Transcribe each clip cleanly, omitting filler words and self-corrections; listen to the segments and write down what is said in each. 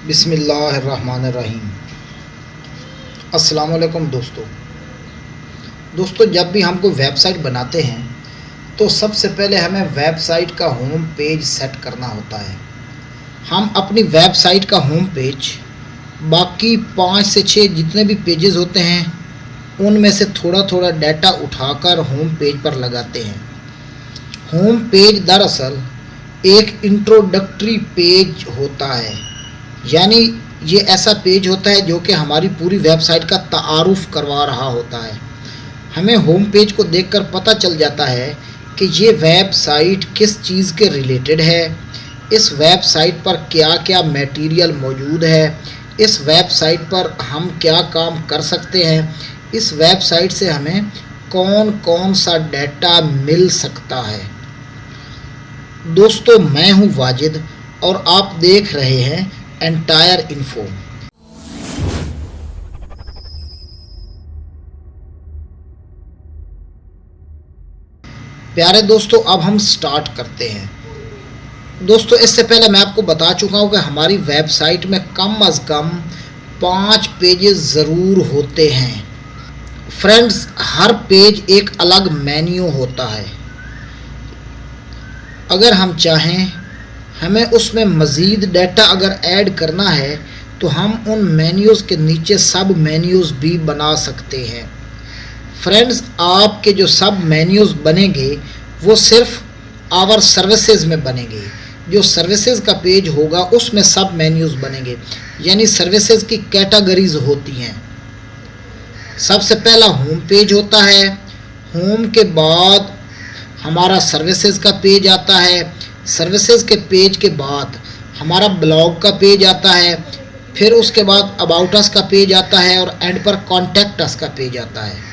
बिस्मिल्लाहिर्रहमानिर्रहीम। अस्सलाम वालेकुम दोस्तों, जब भी हमको वेबसाइट बनाते हैं तो सबसे पहले हमें वेबसाइट का होम पेज सेट करना होता है। हम अपनी वेबसाइट का होम पेज बाकी 5 से 6 जितने भी पेजेस होते हैं उनमें से थोड़ा थोड़ा डाटा उठाकर होम पेज पर लगाते हैं। होम पेज दरअसल एक इंट्रोडक्टरी पेज होता है, यानी ये ऐसा पेज होता है जो कि हमारी पूरी वेबसाइट का तारुफ करवा रहा होता है। हमें होम पेज को देखकर पता चल जाता है कि ये वेबसाइट किस चीज़ के रिलेटेड है, इस वेबसाइट पर क्या क्या मटेरियल मौजूद है, इस वेबसाइट पर हम क्या काम कर सकते हैं, इस वेबसाइट से हमें कौन कौन सा डाटा मिल सकता है। दोस्तों, मैं हूं वाजिद और आप देख रहे हैं एंटायर इन्फो। प्यारे दोस्तों, अब हम स्टार्ट करते हैं। दोस्तों, इससे पहले मैं आपको बता चुका हूं कि हमारी वेबसाइट में कम अज़ कम 5 पेजेस ज़रूर होते हैं। फ्रेंड्स, हर पेज एक अलग मेन्यू होता है। अगर हम चाहें हमें उसमें मज़ीद डाटा अगर ऐड करना है तो हम उन मेन्यूज़ के नीचे सब मेन्यूज़ भी बना सकते हैं। फ्रेंड्स, आपके जो सब मेन्यूज़ बनेंगे वो सिर्फ आवर सर्विसेज में बनेंगे। जो सर्विसेज का पेज होगा उसमें सब मेन्यूज़ बनेंगे, यानी सर्विसेज की कैटेगरीज होती हैं। सबसे पहला होम पेज होता है, होम के बाद हमारा सर्विसेज का पेज आता है, सर्विसेज के पेज के बाद हमारा ब्लॉग का पेज आता है, फिर उसके बाद अबाउट अस का पेज आता है और एंड पर कॉन्टैक्ट अस का पेज आता है।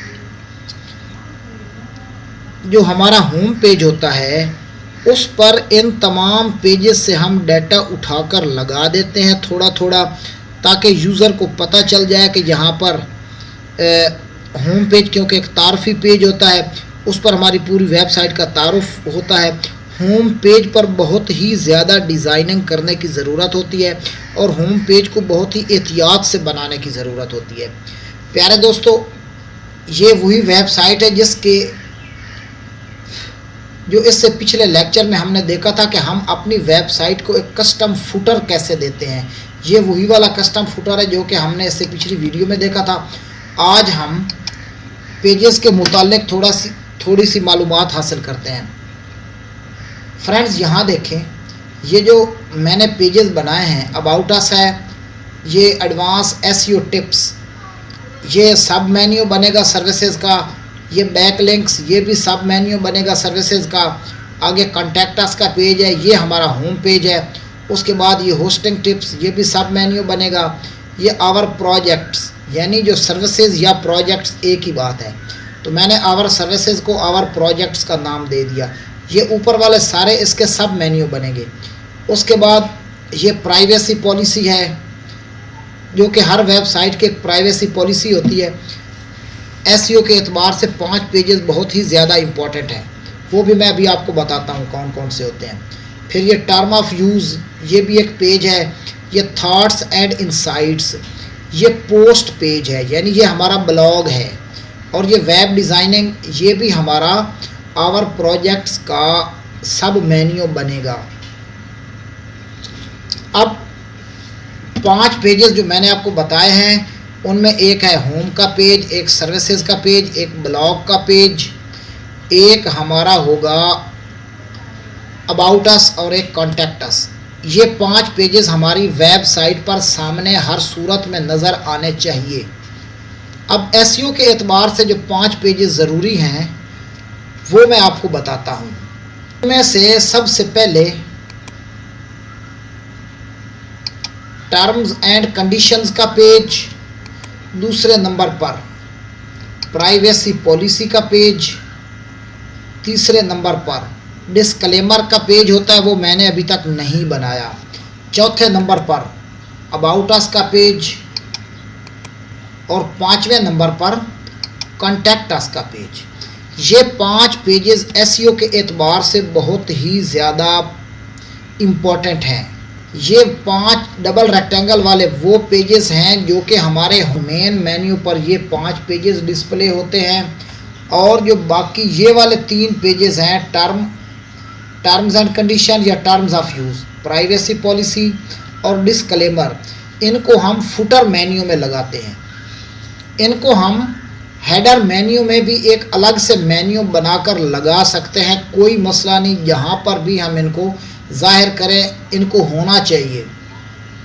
जो हमारा होम पेज होता है उस पर इन तमाम पेजेस से हम डाटा उठाकर लगा देते हैं थोड़ा थोड़ा, ताकि यूज़र को पता चल जाए कि यहाँ पर होम पेज क्योंकि एक तारफ़ी पेज होता है, उस पर हमारी पूरी वेबसाइट का तारुफ होता है। होम पेज पर बहुत ही ज़्यादा डिज़ाइनिंग करने की ज़रूरत होती है और होम पेज को बहुत ही एहतियात से बनाने की ज़रूरत होती है। प्यारे दोस्तों, ये वही वेबसाइट है जो इससे पिछले लेक्चर में हमने देखा था कि हम अपनी वेबसाइट को एक कस्टम फुटर कैसे देते हैं। ये वही वाला कस्टम फुटर है जो कि हमने इससे पिछली वीडियो में देखा था। आज हम पेजेस के मुतालिक थोड़ी सी मालूमात हासिल करते हैं। फ्रेंड्स, यहाँ देखें, ये जो मैंने पेजेस बनाए हैं, अबाउट अस है, ये एडवांस एसईओ टिप्स, ये सब मेन्यू बनेगा सर्विसेज का, ये बैक लिंक्स, ये भी सब मेन्यू बनेगा सर्विसेज का, आगे कॉन्टैक्ट अस का पेज है, ये हमारा होम पेज है। उसके बाद ये होस्टिंग टिप्स, ये भी सब मेन्यू बनेगा। ये आवर प्रोजेक्ट्स, यानी जो सर्विसेज या प्रोजेक्ट्स एक ही बात है, तो मैंने आवर सर्विसेज को आवर प्रोजेक्ट्स का नाम दे दिया। ये ऊपर वाले सारे इसके सब मेन्यू बनेंगे। उसके बाद ये प्राइवेसी पॉलिसी है, जो कि हर वेबसाइट की एक प्राइवेसी पॉलिसी होती है। एसईओ के एतबार से 5 पेजेस बहुत ही ज़्यादा इम्पॉर्टेंट हैं, वो भी मैं अभी आपको बताता हूँ कौन कौन से होते हैं। फिर ये टर्म ऑफ यूज़, ये भी एक पेज है। ये थॉट्स एंड इंसाइट्स, ये पोस्ट पेज है, यानी ये हमारा ब्लॉग है। और ये वेब डिज़ाइनिंग, ये भी हमारा आवर प्रोजेक्ट्स का सब मेन्यू बनेगा। अब 5 पेजेस जो मैंने आपको बताए हैं उनमें एक है होम का पेज, एक सर्विसेज का पेज, एक ब्लॉग का पेज, एक हमारा होगा अबाउट अस और एक कॉन्टैक्ट अस। ये 5 पेजेस हमारी वेबसाइट पर सामने हर सूरत में नज़र आने चाहिए। अब एसईओ के एतबार से जो 5 पेजेस ज़रूरी हैं वो मैं आपको बताता हूँ। उनमें से सबसे पहले टर्म्स एंड कंडीशंस का पेज, दूसरे नंबर पर प्राइवेसी पॉलिसी का पेज, तीसरे नंबर पर डिस्क्लेमर का पेज होता है, वो मैंने अभी तक नहीं बनाया, चौथे नंबर पर अबाउट अस का पेज और 5वें नंबर पर कॉन्टैक्ट अस का पेज। ये 5 पेजेस एसईओ के एतबार से बहुत ही ज़्यादा इम्पॉर्टेंट हैं। ये 5 डबल रेक्टेंगल वाले वो पेजेस हैं जो कि हमारे मेन मेन्यू पर ये 5 पेजेस डिस्प्ले होते हैं। और जो बाकी ये वाले 3 पेजेस हैं टर्म्स एंड कंडीशन या terms of use, privacy policy और डिस्क्लेमर, इनको हम फुटर मेन्यू में लगाते हैं। इनको हम हेडर मेन्यू में भी एक अलग से मेन्यू बनाकर लगा सकते हैं, कोई मसला नहीं। जहाँ पर भी हम इनको ज़ाहिर करें, इनको होना चाहिए।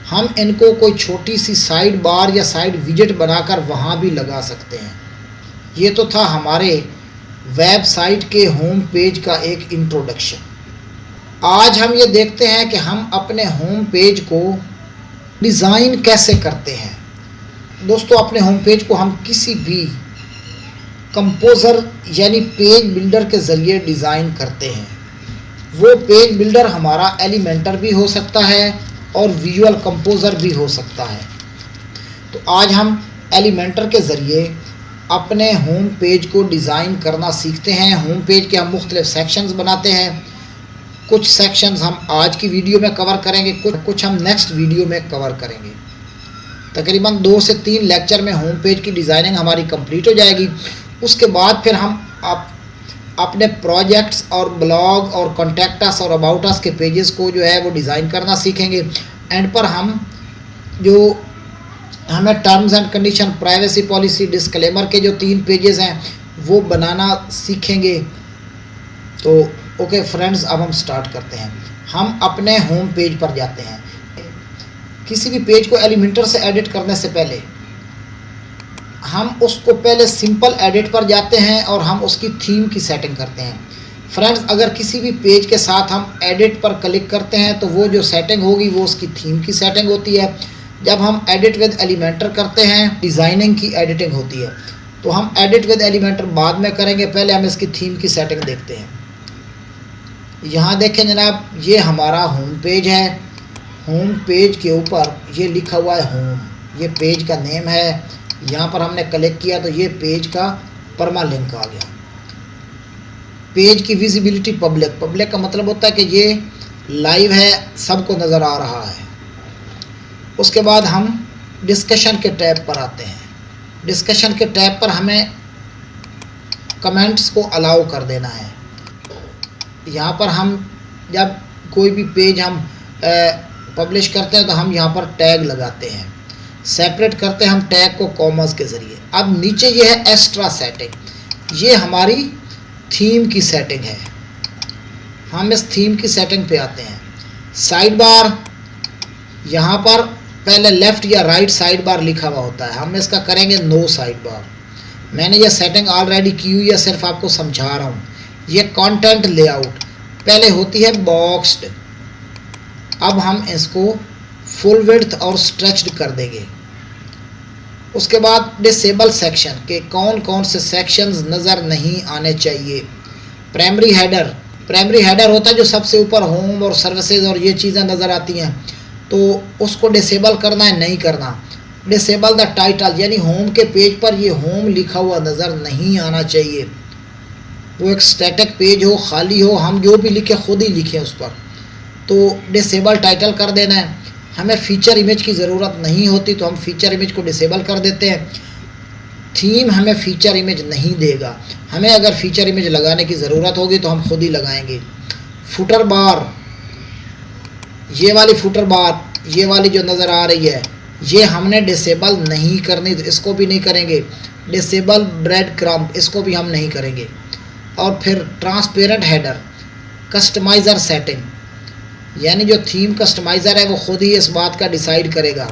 हम इनको कोई छोटी सी साइड बार या साइड विजेट बनाकर वहाँ भी लगा सकते हैं। ये तो था हमारे वेबसाइट के होम पेज का एक इंट्रोडक्शन। आज हम ये देखते हैं कि हम अपने होम पेज को डिज़ाइन कैसे करते हैं। दोस्तों, अपने होम पेज को हम किसी भी कंपोज़र यानी पेज बिल्डर के ज़रिए डिज़ाइन करते हैं। वो पेज बिल्डर हमारा एलिमेंटर भी हो सकता है और विजुअल कंपोज़र भी हो सकता है। तो आज हम एलिमेंटर के ज़रिए अपने होम पेज को डिज़ाइन करना सीखते हैं। होम पेज के हम मुख्तलिफ सेक्शंस बनाते हैं। कुछ सेक्शंस हम आज की वीडियो में कवर करेंगे, कुछ हम नेक्स्ट वीडियो में कवर करेंगे। तकरीबन 2 से 3 लेक्चर में होम पेज की डिज़ाइनिंग हमारी कंप्लीट हो जाएगी। उसके बाद फिर हम अपने प्रोजेक्ट्स और ब्लॉग और कॉन्टैक्ट अस और अबाउट अस के पेजेस को जो है वो डिज़ाइन करना सीखेंगे। एंड पर हम जो हमें terms and condition, privacy policy, disclaimer के जो 3 पेजेस हैं वो बनाना सीखेंगे। तो ओके फ्रेंड्स, अब हम स्टार्ट करते हैं। हम अपने होम पेज पर जाते हैं। किसी भी पेज को एलिमेंटर से एडिट करने से पहले हम उसको पहले सिंपल एडिट पर जाते हैं और हम उसकी थीम की सेटिंग करते हैं। फ्रेंड्स, अगर किसी भी पेज के साथ हम एडिट पर क्लिक करते हैं तो वो जो सेटिंग होगी वो उसकी थीम की सेटिंग होती है। जब हम एडिट विद एलिमेंटर करते हैं, डिज़ाइनिंग की एडिटिंग होती है। तो हम एडिट विद एलिमेंटर बाद में करेंगे, पहले हम इसकी थीम की सेटिंग देखते हैं। यहाँ देखें जनाब, ये हमारा होम पेज है। होम पेज के ऊपर ये लिखा हुआ है होम, ये पेज का नेम है। यहाँ पर हमने क्लिक किया तो ये पेज का परमालिंक आ गया। पेज की विजिबिलिटी पब्लिक का मतलब होता है कि ये लाइव है, सबको नज़र आ रहा है। उसके बाद हम डिस्कशन के टैब पर आते हैं। डिस्कशन के टैब पर हमें कमेंट्स को अलाउ कर देना है। यहाँ पर हम जब कोई भी पेज हम पब्लिश करते हैं तो हम यहाँ पर टैग लगाते हैं, सेपरेट करते हैं हम टैग को कॉमर्स के ज़रिए। अब नीचे ये है एक्स्ट्रा सेटिंग, ये हमारी थीम की सेटिंग है। हम इस थीम की सेटिंग पे आते हैं। साइड बार, यहाँ पर पहले लेफ़्ट या राइट साइड बार लिखा हुआ होता है, हम इसका करेंगे नो साइड बार। मैंने ये सेटिंग ऑलरेडी की हुई है, सिर्फ आपको समझा रहा हूँ। ये कंटेंट लेआउट पहले होती है बॉक्स्ड, अब हम इसको फुल विड्थ और स्ट्रेच्ड कर देंगे। उसके बाद डिसेबल सेक्शन के कौन कौन से सेक्शंस नज़र नहीं आने चाहिए। प्राइमरी हेडर होता है जो सबसे ऊपर होम और सर्विसेज और ये चीज़ें नज़र आती हैं, तो उसको डिसेबल करना है, नहीं करना। डिसेबल द टाइटल, यानी होम के पेज पर ये होम लिखा हुआ नज़र नहीं आना चाहिए। वो एक स्टैटिक पेज हो, खाली हो, हम जो भी लिखें खुद ही लिखें उस पर। तो डिसेबल टाइटल कर देना है। हमें फ़ीचर इमेज की ज़रूरत नहीं होती तो हम फ़ीचर इमेज को डिसेबल कर देते हैं। थीम हमें फ़ीचर इमेज नहीं देगा, हमें अगर फ़ीचर इमेज लगाने की ज़रूरत होगी तो हम खुद ही लगाएंगे। फुटर बार, ये वाली फुटर बार, ये वाली जो नज़र आ रही है, ये हमने डिसेबल नहीं करनी, तो इसको भी नहीं करेंगे। डिसेबल ब्रेड क्रम्ब, इसको भी हम नहीं करेंगे। और फिर ट्रांसपेरेंट हेडर, कस्टमाइज़र सेटिंग, यानी जो थीम कस्टमाइज़र है वो ख़ुद ही इस बात का डिसाइड करेगा,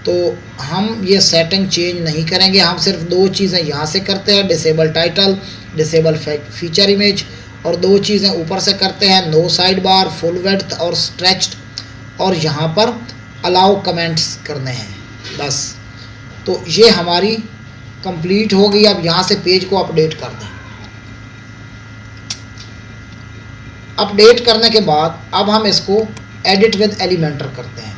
तो हम ये सेटिंग चेंज नहीं करेंगे। हम सिर्फ 2 चीज़ें यहाँ से करते हैं, disable title, disable feature image, और 2 चीज़ें ऊपर से करते हैं, no side bar, full width और स्ट्रेच्ड, और यहाँ पर अलाउ कमेंट्स करने हैं, बस। तो ये हमारी कंप्लीट हो गई। अब यहाँ से पेज को अपडेट कर दें। अपडेट करने के बाद अब हम इसको एडिट विद एलिमेंटर करते हैं।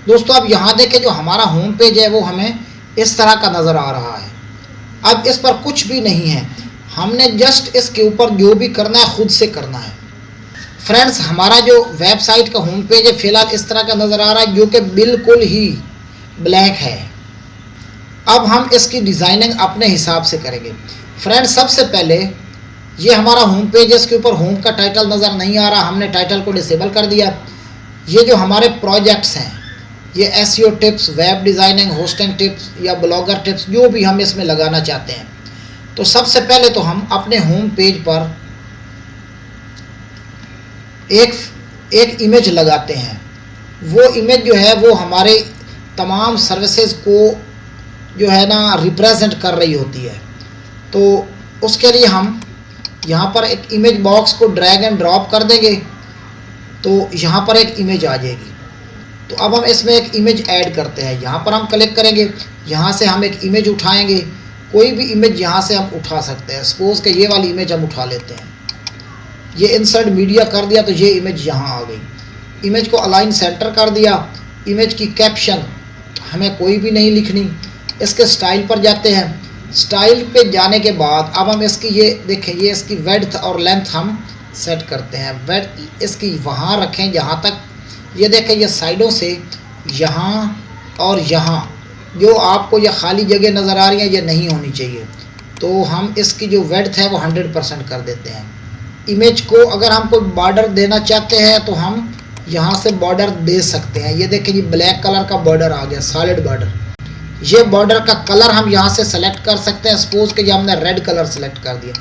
दोस्तों, अब यहाँ देखें, जो हमारा होम पेज है वो हमें इस तरह का नज़र आ रहा है। अब इस पर कुछ भी नहीं है, हमने जस्ट इसके ऊपर जो भी करना है खुद से करना है। फ्रेंड्स, हमारा जो वेबसाइट का होम पेज है फिलहाल इस तरह का नज़र आ रहा है, जो कि बिल्कुल ही ब्लैक है। अब हम इसकी डिज़ाइनिंग अपने हिसाब से करेंगे। फ्रेंड्स, सबसे पहले ये हमारा होम पेज है, इसके ऊपर होम का टाइटल नज़र नहीं आ रहा, हमने टाइटल को डिसेबल कर दिया। ये जो हमारे प्रोजेक्ट्स हैं, ये SEO tips, web designing, hosting tips या ब्लॉगर टिप्स, जो भी हम इसमें लगाना चाहते हैं। तो सबसे पहले तो हम अपने होम पेज पर एक इमेज लगाते हैं। वो इमेज जो है वो हमारे तमाम सर्विसेज को जो है ना रिप्रेजेंट कर रही होती है। तो उसके लिए हम यहाँ पर एक इमेज बॉक्स को ड्रैग एंड ड्रॉप कर देंगे, तो यहाँ पर एक इमेज आ जाएगी। तो अब हम इसमें एक इमेज ऐड करते हैं। यहाँ पर हम क्लिक करेंगे, यहाँ से हम एक इमेज उठाएंगे। कोई भी इमेज यहाँ से हम उठा सकते हैं। सपोज़ कि ये वाली इमेज हम उठा लेते हैं। ये इंसर्ट मीडिया कर दिया तो ये इमेज यहाँ आ गई। इमेज को अलाइन सेंटर कर दिया। इमेज की कैप्शन हमें कोई भी नहीं लिखनी। इसके स्टाइल पर जाते हैं। स्टाइल पे जाने के बाद अब हम इसकी ये देखें, ये इसकी विड्थ और लेंथ हम सेट करते हैं। विड्थ इसकी वहाँ रखें जहाँ तक, ये देखें ये साइडों से यहाँ और यहाँ जो आपको ये खाली जगह नज़र आ रही है ये नहीं होनी चाहिए। तो हम इसकी जो विड्थ है वो 100% कर देते हैं। इमेज को अगर हम कोई बॉर्डर देना चाहते हैं तो हम यहाँ से बॉर्डर दे सकते हैं। ये देखें ये ब्लैक कलर का बॉर्डर आ गया, सॉलिड बॉर्डर। ये बॉर्डर का कलर हम यहाँ से सेलेक्ट कर सकते हैं। सपोज कि हमने रेड कलर सेलेक्ट कर दिया।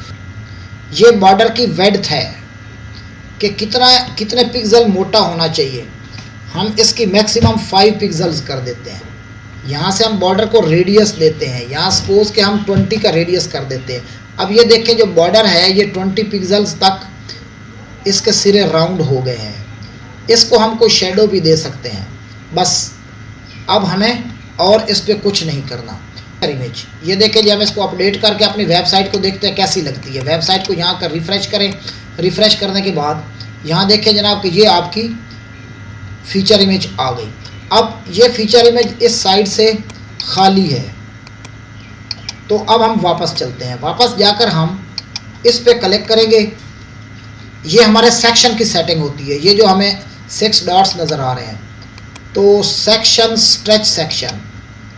ये बॉर्डर की विड्थ है कि कितने पिक्सल मोटा होना चाहिए। हम इसकी मैक्सिमम 5 पिक्सल्स कर देते हैं। यहाँ से हम बॉर्डर को रेडियस देते हैं। यहाँ सपोज कि हम 20 का रेडियस कर देते हैं। अब ये देखें जो बॉर्डर है ये 20 पिक्सल्स तक इसके सिरे राउंड हो गए हैं। इसको हम कोई शेडो भी दे सकते हैं। बस अब हमें और इस पर कुछ नहीं करना। इमेज ये देखें जी, हम इसको अपडेट करके अपनी वेबसाइट को देखते हैं कैसी लगती है। वेबसाइट को यहाँ कर रिफ़्रेश करें। रिफ़्रेश करने के बाद यहाँ देखें जनाब कि ये आपकी फीचर इमेज आ गई। अब ये फीचर इमेज इस साइड से खाली है। तो अब हम वापस चलते हैं। वापस जाकर हम इस पे क्लिक करेंगे। ये हमारे सेक्शन की सेटिंग होती है। ये जो हमें 6 डॉट्स नज़र आ रहे हैं, तो सेक्शन स्ट्रेच सेक्शन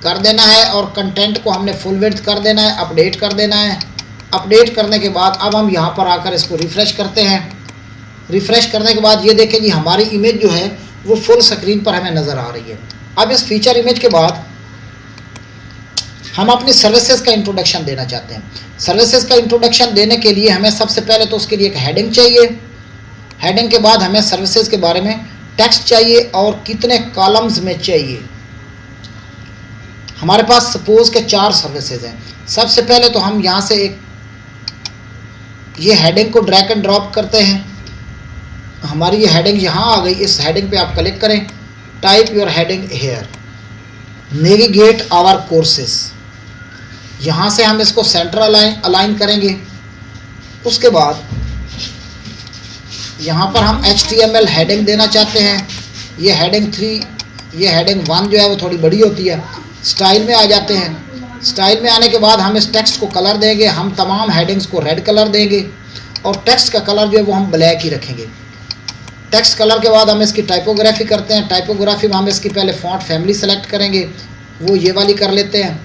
कर देना है और कंटेंट को हमने फुल विड्थ कर देना है, अपडेट कर देना है। अपडेट करने के बाद अब हम यहाँ पर आकर इसको रिफ़्रेश करते हैं। रिफ़्रेश करने के बाद ये देखें जी हमारी इमेज जो है वो फुल स्क्रीन पर हमें नज़र आ रही है। अब इस फीचर इमेज के बाद हम अपनी सर्विसेज का इंट्रोडक्शन देना चाहते हैं। सर्विसेज का इंट्रोडक्शन देने के लिए हमें सबसे पहले तो उसके लिए एक हेडिंग चाहिए। हेडिंग के बाद हमें सर्विसेज के बारे में टेक्स्ट चाहिए और कितने कॉलम्स में चाहिए। हमारे पास सपोज के 4 सर्विसेज हैं। सबसे पहले तो हम यहाँ से एक ये हेडिंग को ड्रैग एंड ड्रॉप करते हैं। हमारी ये हेडिंग यहाँ आ गई। इस हेडिंग पे आप क्लिक करें। Type your heading here, navigate our courses. यहाँ से हम इसको सेंटर अलाइन करेंगे। उसके बाद यहाँ पर हम HTML हेडिंग देना चाहते हैं। ये हेडिंग 3, ये हेडिंग 1 जो है वो थोड़ी बड़ी होती है। स्टाइल में आ जाते हैं। स्टाइल में आने के बाद हम इस टेक्स्ट को कलर देंगे। हम तमाम हेडिंग्स को रेड कलर देंगे और टेक्स्ट का कलर जो है वो हम ब्लैक ही रखेंगे। टेक्स्ट कलर के बाद हम इसकी टाइपोग्राफी करते हैं। टाइपोग्राफी में हम इसकी पहले फॉन्ट फैमिली सेलेक्ट करेंगे, वो ये वाली कर लेते हैं।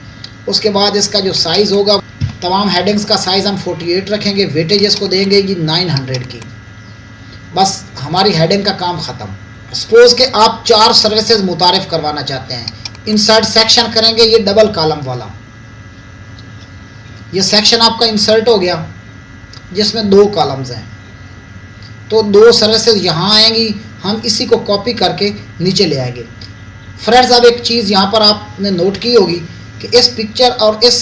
उसके बाद इसका जो साइज़ होगा, तमाम हेडिंग्स का साइज़ हम 48 रखेंगे। वेटेज इसको देंगे जी 900 की। बस हमारी हेडिंग का काम ख़त्म। सपोज़ कि आप 4 सर्विसेज मुतारिफ़ करवाना चाहते हैं। इंसर्ट सेक्शन करेंगे, ये डबल कॉलम वाला। ये सेक्शन आपका इंसर्ट हो गया जिसमें 2 कॉलम्स हैं। तो 2 सर्विसेज यहाँ आएंगी। हम इसी को कॉपी करके नीचे ले आएंगे। फ्रेंड्स, अब एक चीज़ यहाँ पर आपने नोट की होगी कि इस पिक्चर और इस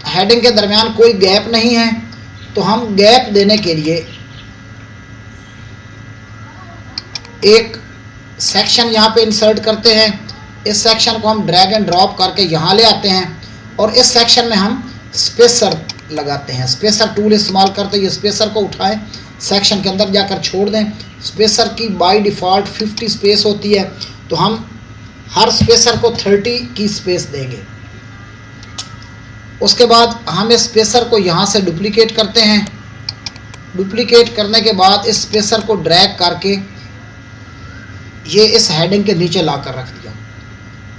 हेडिंग के दरमियान कोई गैप नहीं है। तो हम गैप देने के लिए एक सेक्शन यहाँ पे इंसर्ट करते हैं। इस सेक्शन को हम ड्रैग एंड ड्रॉप करके यहाँ ले आते हैं और इस सेक्शन में हम स्पेसर लगाते हैं। स्पेसर टूल इस्तेमाल करते हैं। स्पेसर को उठाएं, सेक्शन के अंदर जाकर छोड़ दें। स्पेसर की बाय डिफ़ॉल्ट 50 स्पेस होती है, तो हम हर स्पेसर को 30 की स्पेस देंगे। उसके बाद हम इस स्पेसर को यहाँ से डुप्लीकेट करते हैं डुप्लीकेट करने के बाद इस स्पेसर को ड्रैग करके ये इस हेडिंग के नीचे ला कर रख दिया।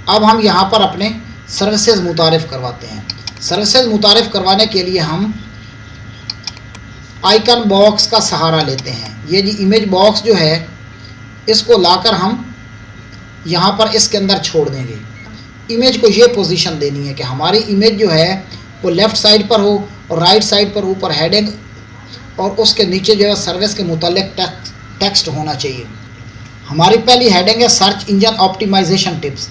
अब हम यहाँ पर अपने सर्विसेज मुतारिफ करवाते हैं। सर्विसेज मुतारिफ करवाने के लिए हम आइकन बॉक्स का सहारा लेते हैं। ये जी इमेज बॉक्स जो है इसको लाकर हम यहाँ पर इसके अंदर छोड़ देंगे। इमेज को ये पोजीशन देनी है कि हमारी इमेज जो है वो लेफ़्ट साइड पर हो और राइट साइड पर ऊपर हेडिंग और उसके नीचे जो है सर्विस के मुतालिक टेक्स्ट होना चाहिए। हमारी पहली हेडिंग है सर्च इंजन ऑप्टिमाइजेशन टिप्स।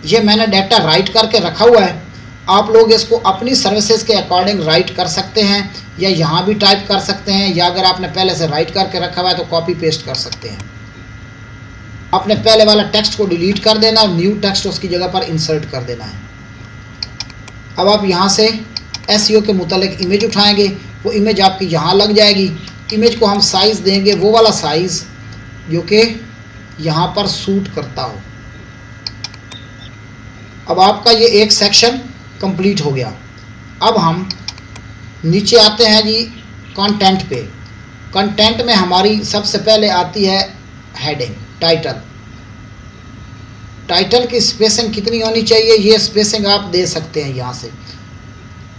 ये मैंने डाटा राइट करके रखा हुआ है। आप लोग इसको अपनी सर्विसेज के अकॉर्डिंग राइट कर सकते हैं या यहाँ भी टाइप कर सकते हैं, या अगर आपने पहले से राइट करके रखा हुआ है तो कॉपी पेस्ट कर सकते हैं। आपने पहले वाला टेक्स्ट को डिलीट कर देना और न्यू टेक्स्ट उसकी जगह पर इंसर्ट कर देना है। अब आप यहाँ से एसईओ के मुतालिक इमेज उठाएंगे, वो इमेज आपकी यहाँ लग जाएगी। इमेज को हम साइज़ देंगे वो वाला साइज़ जो कि यहाँ पर सूट करता हो। अब आपका ये एक सेक्शन कंप्लीट हो गया। अब हम नीचे आते हैं जी कंटेंट पे। कंटेंट में हमारी सबसे पहले आती है हेडिंग, टाइटल। टाइटल की स्पेसिंग कितनी होनी चाहिए, ये स्पेसिंग आप दे सकते हैं यहाँ से।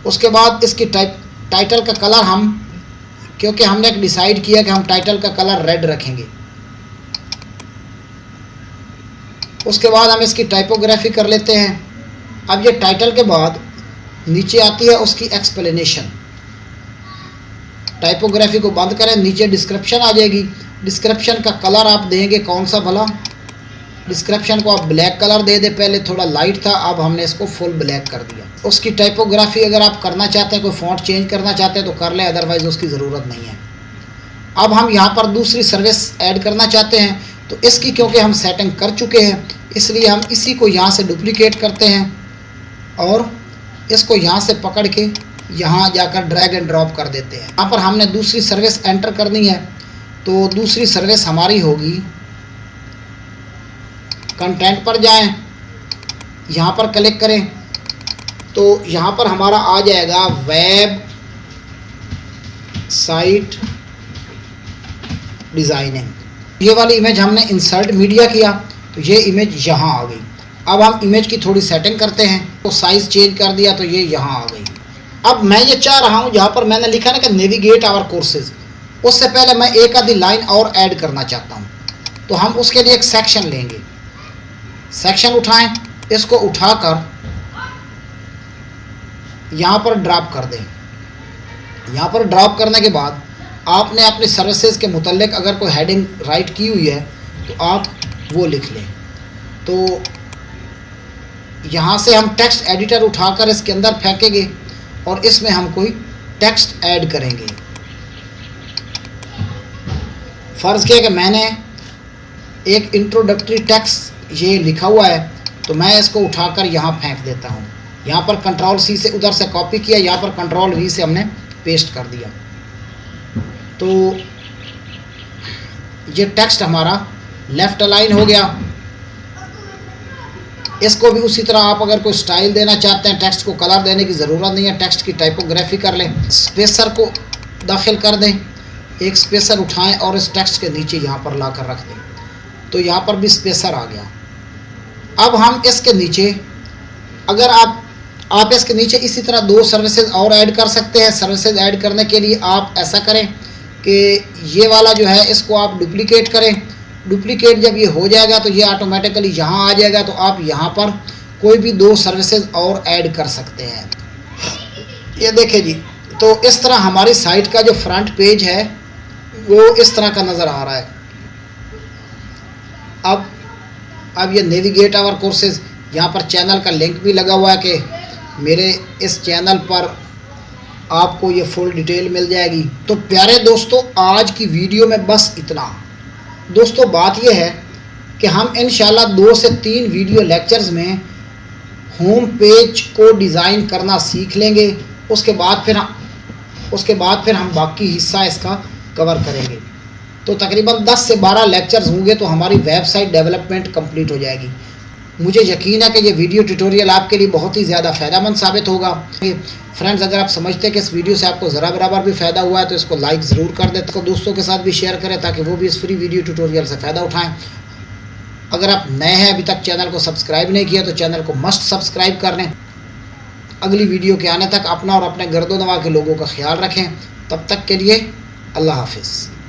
उसके बाद इसकी टाइटल का कलर हम, क्योंकि हमने एक डिसाइड किया कि हम टाइटल का कलर रेड रखेंगे। उसके बाद हम इसकी टाइपोग्राफी कर लेते हैं। अब ये टाइटल के बाद नीचे आती है उसकी एक्सप्लेनेशन। टाइपोग्राफी को बंद करें, नीचे डिस्क्रिप्शन आ जाएगी। डिस्क्रिप्शन का कलर आप देंगे कौन सा भला, डिस्क्रिप्शन को आप ब्लैक कलर दे दें। पहले थोड़ा लाइट था, अब हमने इसको फुल ब्लैक कर दिया। उसकी टाइपोग्राफी अगर आप करना चाहते हैं, कोई फ़ॉन्ट चेंज करना चाहते हैं तो कर लें, अदरवाइज़ उसकी ज़रूरत नहीं है। अब हम यहाँ पर दूसरी सर्विस ऐड करना चाहते हैं, तो इसकी क्योंकि हम सेटिंग कर चुके हैं इसलिए हम इसी को यहाँ से डुप्लीकेट करते हैं और इसको यहाँ से पकड़ के यहाँ जाकर ड्रैग एंड ड्रॉप कर देते हैं। यहाँ पर हमने दूसरी सर्विस एंटर करनी है, तो दूसरी सर्विस हमारी होगी, कंटेंट पर जाएं, यहाँ पर क्लिक करें तो यहाँ पर हमारा आ जाएगा वेब साइट डिज़ाइनिंग। ये वाली इमेज हमने इंसर्ट मीडिया किया तो ये इमेज यहाँ आ गई। अब हम इमेज की थोड़ी सेटिंग करते हैं, तो साइज़ चेंज कर दिया तो ये यहाँ आ गई। अब मैं ये चाह रहा हूँ, जहाँ पर मैंने लिखा ना कि नेविगेट आवर कोर्सेज, उससे पहले मैं एक आधी लाइन और ऐड करना चाहता हूँ। तो हम उसके लिए एक सेक्शन लेंगे। सेक्शन उठाएं, इसको उठाकर यहाँ पर ड्रॉप कर दें। यहाँ पर ड्रॉप करने के बाद आपने अपनी सर्विसेज के मुतल्लिक अगर कोई हेडिंग राइट की हुई है तो आप वो लिख लें। तो यहाँ से हम टेक्स्ट एडिटर उठाकर इसके अंदर फेंकेंगे और इसमें हम कोई टेक्स्ट ऐड करेंगे। फ़र्ज़ किया कि मैंने एक इंट्रोडक्टरी टेक्स्ट ये लिखा हुआ है, तो मैं इसको उठाकर यहाँ फेंक देता हूँ। यहाँ पर कंट्रोल सी से उधर से कॉपी किया, यहाँ पर कंट्रोल वी से हमने पेस्ट कर दिया। तो ये टेक्स्ट हमारा लेफ़्ट अलाइन हो गया। इसको भी उसी तरह आप अगर कोई स्टाइल देना चाहते हैं, टेक्स्ट को कलर देने की ज़रूरत नहीं है, टेक्स्ट की टाइपोग्राफी कर लें। स्पेसर को दाखिल कर दें, एक स्पेसर उठाएं और इस टेक्स्ट के नीचे यहाँ पर ला कर रख दें, तो यहाँ पर भी स्पेसर आ गया। अब हम इसके नीचे अगर आप इसके नीचे इसी तरह दो सर्विसेज और ऐड कर सकते हैं। सर्विसेज ऐड करने के लिए आप ऐसा करें कि ये वाला जो है इसको आप डुप्लीकेट करें। डुप्लीकेट जब ये हो जाएगा तो ये ऑटोमेटिकली यहाँ आ जाएगा, तो आप यहाँ पर कोई भी दो सर्विसेज और ऐड कर सकते हैं। ये देखिए जी, तो इस तरह हमारी साइट का जो फ्रंट पेज है वो इस तरह का नज़र आ रहा है। अब ये नेविगेट आवर कोर्सेज, यहाँ पर चैनल का लिंक भी लगा हुआ है कि मेरे इस चैनल पर आपको ये फुल डिटेल मिल जाएगी। तो प्यारे दोस्तों, आज की वीडियो में बस इतना। दोस्तों बात यह है कि हम इंशाल्लाह 2 से 3 वीडियो लेक्चर्स में होम पेज को डिज़ाइन करना सीख लेंगे। उसके बाद फिर हम बाकी हिस्सा इसका कवर करेंगे। तो तकरीबन 10 से 12 लेक्चर्स होंगे तो हमारी वेबसाइट डेवलपमेंट कंप्लीट हो जाएगी। मुझे यकीन है कि ये वीडियो ट्यूटोरियल आपके लिए बहुत ही ज़्यादा फ़ायदेमंद साबित होगा। फ्रेंड्स, अगर आप समझते हैं कि इस वीडियो से आपको ज़रा बराबर भी फ़ायदा हुआ है तो इसको लाइक ज़रूर कर दें, तो दोस्तों के साथ भी शेयर करें ताकि वो भी इस फ्री वीडियो ट्यूटोरियल से फ़ायदा उठाएँ। अगर आप नए हैं, अभी तक चैनल को सब्सक्राइब नहीं किया तो चैनल को मस्ट सब्सक्राइब कर लें। अगली वीडियो के आने तक अपना और अपने गर्दो नवा के लोगों का ख्याल रखें। तब तक के लिए अल्लाह हाफिज़।